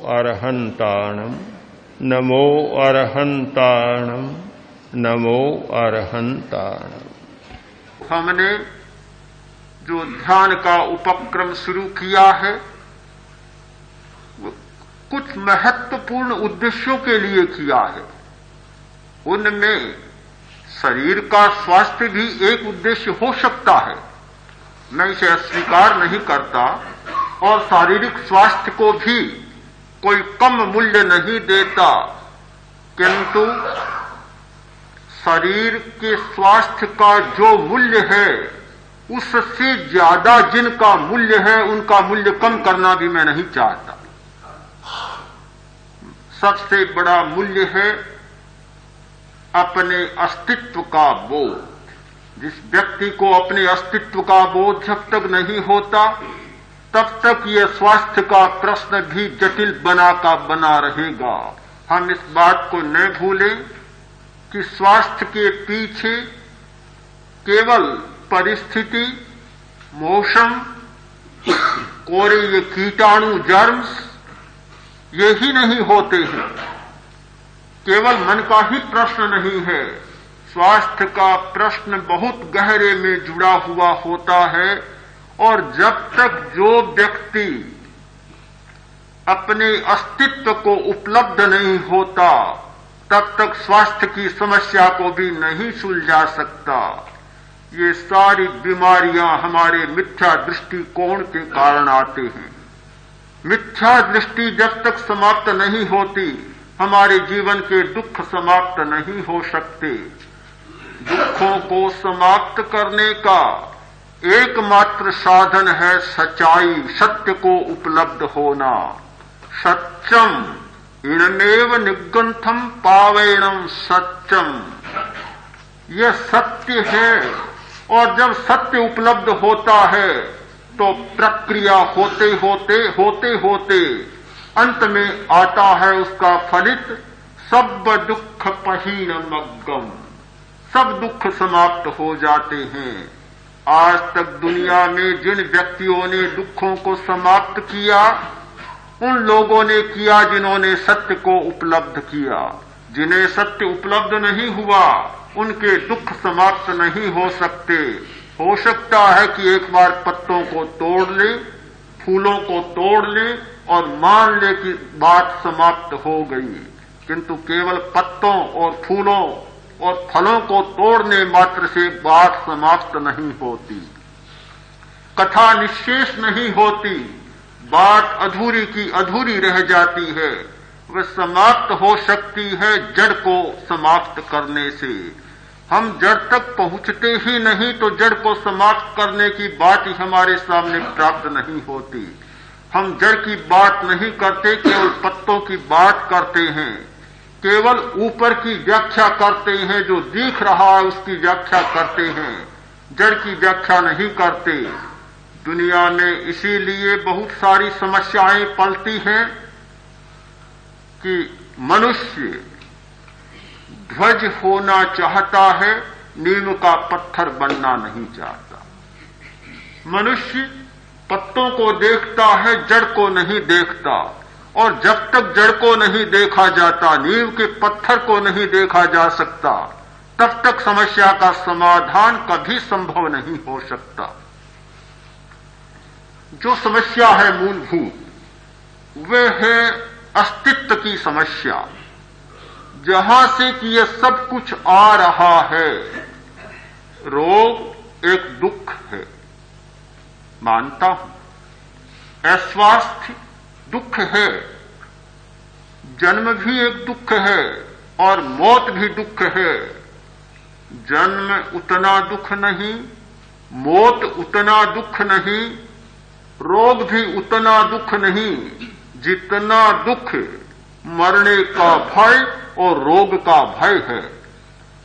अरहंताणम नमो अरहंताणम नमो अरहंताणम। हमने जो ध्यान का उपक्रम शुरू किया है वो कुछ महत्वपूर्ण उद्देश्यों के लिए किया है। उनमें शरीर का स्वास्थ्य भी एक उद्देश्य हो सकता है, मैं इसे अस्वीकार नहीं करता, और शारीरिक स्वास्थ्य को भी कोई कम मूल्य नहीं देता, किंतु शरीर के स्वास्थ्य का जो मूल्य है उससे ज्यादा जिनका मूल्य है उनका मूल्य कम करना भी मैं नहीं चाहता। सबसे बड़ा मूल्य है अपने अस्तित्व का बोध। जिस व्यक्ति को अपने अस्तित्व का बोध जब तक नहीं होता तब तक ये स्वास्थ्य का प्रश्न भी जटिल बना का बना रहेगा। हम इस बात को न भूलें कि स्वास्थ्य के पीछे केवल परिस्थिति, मौसम, कोरे ये कीटाणु जर्म्स ये ही नहीं होते हैं। केवल मन का ही प्रश्न नहीं है, स्वास्थ्य का प्रश्न बहुत गहरे में जुड़ा हुआ होता है। और जब तक जो व्यक्ति अपने अस्तित्व को उपलब्ध नहीं होता तब तक स्वास्थ्य की समस्या को भी नहीं सुलझा सकता। ये सारी बीमारियां हमारे मिथ्या दृष्टिकोण के कारण आते हैं। मिथ्या दृष्टि जब तक समाप्त नहीं होती हमारे जीवन के दुख समाप्त नहीं हो सकते। दुखों को समाप्त करने का एकमात्र साधन है सच्चाई, सत्य को उपलब्ध होना। सत्यम इनमेव निगंथम पावेणम सत्यम, यह सत्य है। और जब सत्य उपलब्ध होता है तो प्रक्रिया होते होते अंत में आता है उसका फलित, सब दुख पहीनमग्गम, सब दुख समाप्त हो जाते हैं। आज तक दुनिया में जिन व्यक्तियों ने दुखों को समाप्त किया उन लोगों ने किया जिन्होंने सत्य को उपलब्ध किया। जिन्हें सत्य उपलब्ध नहीं हुआ उनके दुख समाप्त नहीं हो सकते। हो सकता है कि एक बार पत्तों को तोड़ ले, फूलों को तोड़ ले और मान ले कि बात समाप्त हो गई, किंतु केवल पत्तों और फूलों और फलों को तोड़ने मात्र से बात समाप्त नहीं होती, कथा निश्शेष नहीं होती, बात अधूरी की अधूरी रह जाती है। वह समाप्त हो सकती है जड़ को समाप्त करने से। हम जड़ तक पहुंचते ही नहीं तो जड़ को समाप्त करने की बात ही हमारे सामने प्राप्त नहीं होती। हम जड़ की बात नहीं करते, केवल पत्तों की बात करते हैं, केवल ऊपर की व्याख्या करते हैं, जो दिख रहा है उसकी व्याख्या करते हैं, जड़ की व्याख्या नहीं करते। दुनिया में इसीलिए बहुत सारी समस्याएं पलती हैं कि मनुष्य ध्वज होना चाहता है, नीम का पत्थर बनना नहीं चाहता। मनुष्य पत्तों को देखता है, जड़ को नहीं देखता, और जब तक जड़ को नहीं देखा जाता, नींव के पत्थर को नहीं देखा जा सकता, तब तक समस्या का समाधान कभी संभव नहीं हो सकता। जो समस्या है मूलभूत वह है अस्तित्व की समस्या, जहां से कि यह सब कुछ आ रहा है। रोग एक दुख है, मानता हूं, अस्वास्थ्य दुख है, जन्म भी एक दुख है और मौत भी दुख है। जन्म उतना दुख नहीं, मौत उतना दुख नहीं, रोग भी उतना दुख नहीं जितना दुख मरने का भय और रोग का भय है।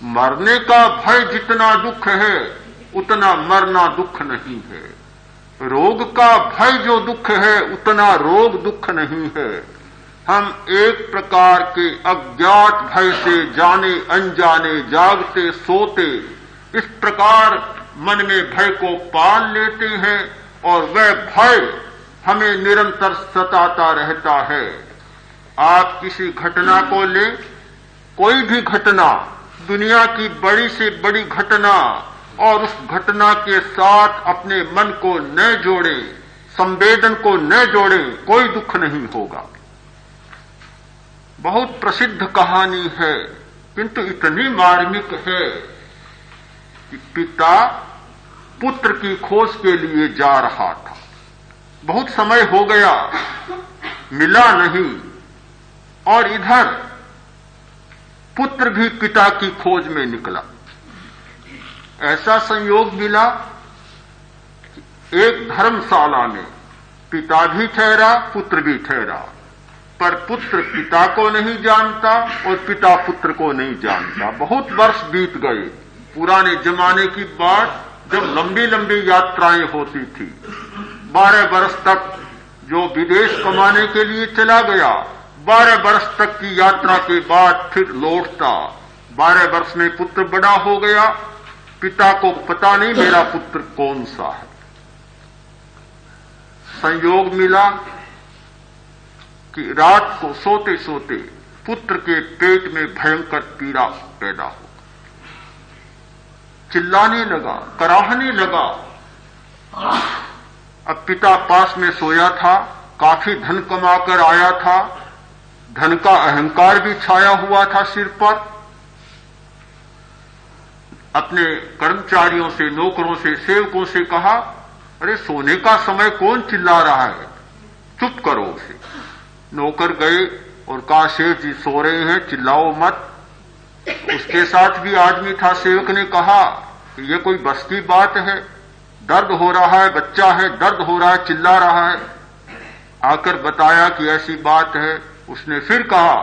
मरने का भय जितना दुख है उतना मरना दुख नहीं है। रोग का भय जो दुख है उतना रोग दुख नहीं है। हम एक प्रकार के अज्ञात भय से जाने अनजाने, जागते सोते इस प्रकार मन में भय को पाल लेते हैं और वह भय हमें निरंतर सताता रहता है। आप किसी घटना को लें, कोई भी घटना, दुनिया की बड़ी से बड़ी घटना, और उस घटना के साथ अपने मन को न जोड़ें, संवेदन को न जोड़ें, कोई दुख नहीं होगा। बहुत प्रसिद्ध कहानी है, किंतु इतनी मार्मिक है कि पिता पुत्र की खोज के लिए जा रहा था। बहुत समय हो गया, मिला नहीं, और इधर पुत्र भी पिता की खोज में निकला। ऐसा संयोग मिला कि एक धर्मशाला में पिता भी ठहरा, पुत्र भी ठहरा, पर पुत्र पिता को नहीं जानता और पिता पुत्र को नहीं जानता। बहुत वर्ष बीत गए। पुराने जमाने की बात, जब लंबी लंबी यात्राएं होती थी, 12 वर्ष तक जो विदेश कमाने के लिए चला गया, 12 वर्ष तक की यात्रा के बाद फिर लौटता। 12 वर्ष में पुत्र बड़ा हो गया, पिता को पता नहीं मेरा पुत्र कौन सा है। संयोग मिला कि रात को सोते सोते पुत्र के पेट में भयंकर पीड़ा पैदा हो, चिल्लाने लगा, कराहने लगा। अब पिता पास में सोया था, काफी धन कमाकर आया था, धन का अहंकार भी छाया हुआ था सिर पर। अपने कर्मचारियों से, नौकरों से, सेवकों से कहा, अरे सोने का समय कौन चिल्ला रहा है, चुप करो उसे। नौकर गए और कहा, सेठ जी सो रहे हैं, चिल्लाओ मत। उसके साथ भी आदमी था। सेवक ने कहा कि ये कोई बस की बात है, दर्द हो रहा है, बच्चा है, दर्द हो रहा है, चिल्ला रहा है। आकर बताया कि ऐसी बात है। उसने फिर कहा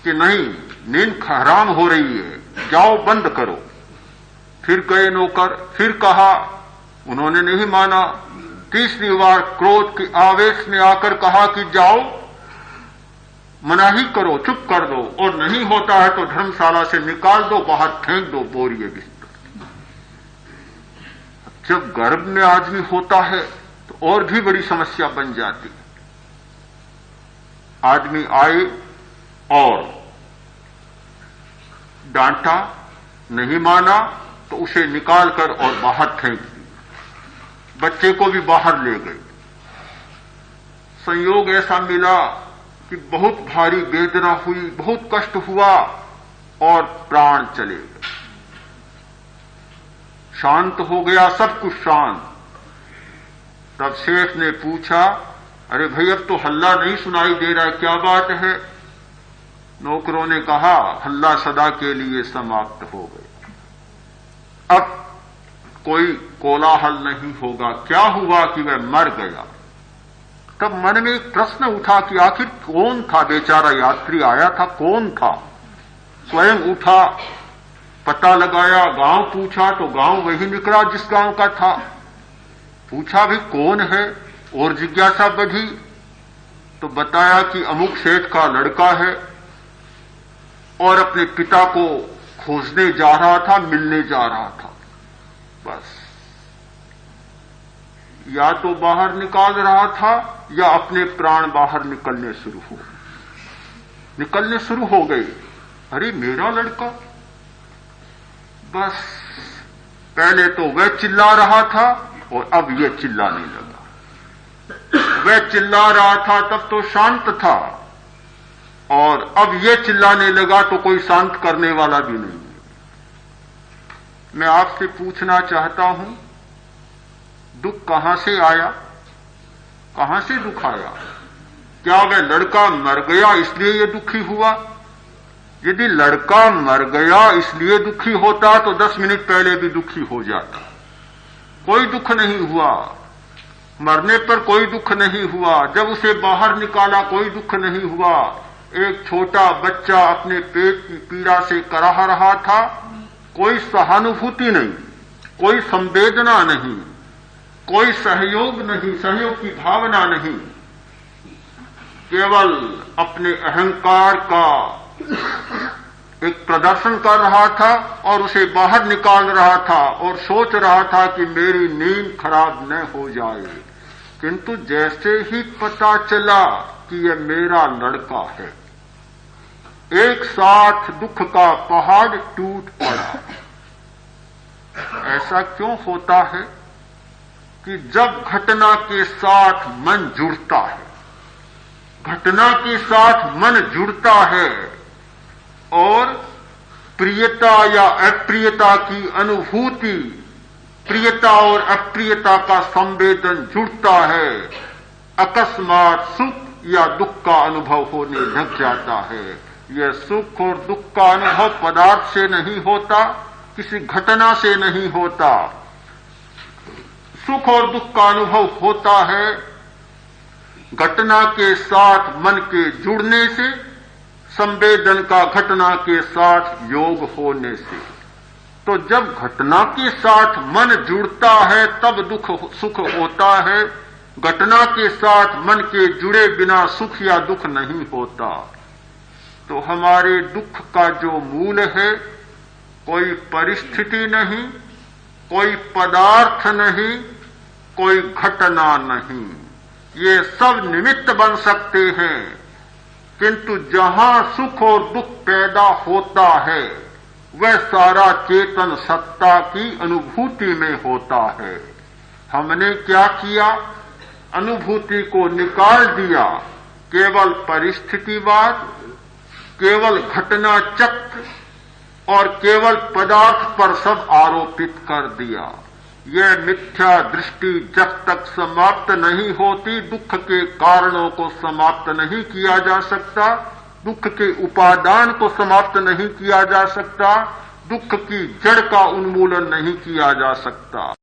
कि नहीं, नींद हराम हो रही है, जाओ बंद करो। फिर गए नौकर, फिर कहा, उन्होंने नहीं माना। तीसरी बार क्रोध के आवेश में आकर कहा कि जाओ, मनाही करो, चुप कर दो, और नहीं होता है तो धर्मशाला से निकाल दो, बाहर फेंक दो बोरिए बिस्तर। जब गर्भ में आदमी होता है तो और भी बड़ी समस्या बन जाती है। आदमी आए और डांटा, नहीं माना तो उसे निकालकर और बाहर फेंक दिया। बच्चे को भी बाहर ले गए। संयोग ऐसा मिला कि बहुत भारी वेदना हुई, बहुत कष्ट हुआ और प्राण चले गए। शांत हो गया, सब कुछ शांत। तब शेख ने पूछा, अरे भाई अब तो हल्ला नहीं सुनाई दे रहा है, क्या बात है? नौकरों ने कहा, हल्ला सदा के लिए समाप्त हो गया, अब कोई कोलाहल नहीं होगा। क्या हुआ कि वह मर गया। तब मन में एक प्रश्न उठा कि आखिर कौन था? बेचारा यात्री आया था, कौन था? स्वयं उठा, पता लगाया, गांव पूछा तो गांव वही निकला जिस गांव का था। पूछा भी कौन है, और जिज्ञासा बढ़ी तो बताया कि अमुक सेठ का लड़का है और अपने पिता को खोजने जा रहा था, मिलने जा रहा था। बस, या तो बाहर निकाल रहा था या अपने प्राण बाहर निकलने शुरू हो गए। अरे मेरा लड़का। बस, पहले तो वह चिल्ला रहा था और अब यह चिल्लाने लगा। वह चिल्ला रहा था तब तो शांत था, और अब यह चिल्लाने लगा तो कोई शांत करने वाला भी नहीं। मैं आपसे पूछना चाहता हूं, दुख कहां से आया? कहां से दुख आया? क्या वह लड़का मर गया इसलिए यह दुखी हुआ? यदि लड़का मर गया इसलिए दुखी होता तो 10 मिनट पहले भी दुखी हो जाता। कोई दुख नहीं हुआ, मरने पर कोई दुख नहीं हुआ, जब उसे बाहर निकाला कोई दुख नहीं हुआ। एक छोटा बच्चा अपने पेट की पीड़ा से कराह रहा था, कोई सहानुभूति नहीं, कोई संवेदना नहीं, कोई सहयोग नहीं, सहयोग की भावना नहीं, केवल अपने अहंकार का एक प्रदर्शन कर रहा था और उसे बाहर निकाल रहा था और सोच रहा था कि मेरी नींद खराब न हो जाए। किंतु जैसे ही पता चला कि यह मेरा लड़का है। एक साथ दुख का पहाड़ टूट पड़ा। ऐसा क्यों होता है कि जब घटना के साथ मन जुड़ता है, घटना के साथ मन जुड़ता है और प्रियता या अप्रियता की अनुभूति, प्रियता और अप्रियता का संवेदन जुड़ता है, अकस्मात सुख या दुख का अनुभव होने लग जाता है। यह सुख और दुख का अनुभव पदार्थ से नहीं होता, किसी घटना से नहीं होता। सुख और दुख का अनुभव होता है घटना के साथ मन के जुड़ने से, संवेदन का घटना के साथ योग होने से। तो जब घटना के साथ मन जुड़ता है तब दुख सुख होता है, घटना के साथ मन के जुड़े बिना सुख या दुख नहीं होता। तो हमारे दुख का जो मूल है, कोई परिस्थिति नहीं, कोई पदार्थ नहीं, कोई घटना नहीं, ये सब निमित्त बन सकते हैं, किंतु जहां सुख और दुख पैदा होता है वह सारा चेतन सत्ता की अनुभूति में होता है। हमने क्या किया? अनुभूति को निकाल दिया, केवल परिस्थितिवाद, केवल घटना चक्र और केवल पदार्थ पर सब आरोपित कर दिया। यह मिथ्या दृष्टि जब तक समाप्त नहीं होती, दुख के कारणों को समाप्त नहीं किया जा सकता, दुख के उपादान को समाप्त नहीं किया जा सकता, दुख की जड़ का उन्मूलन नहीं किया जा सकता।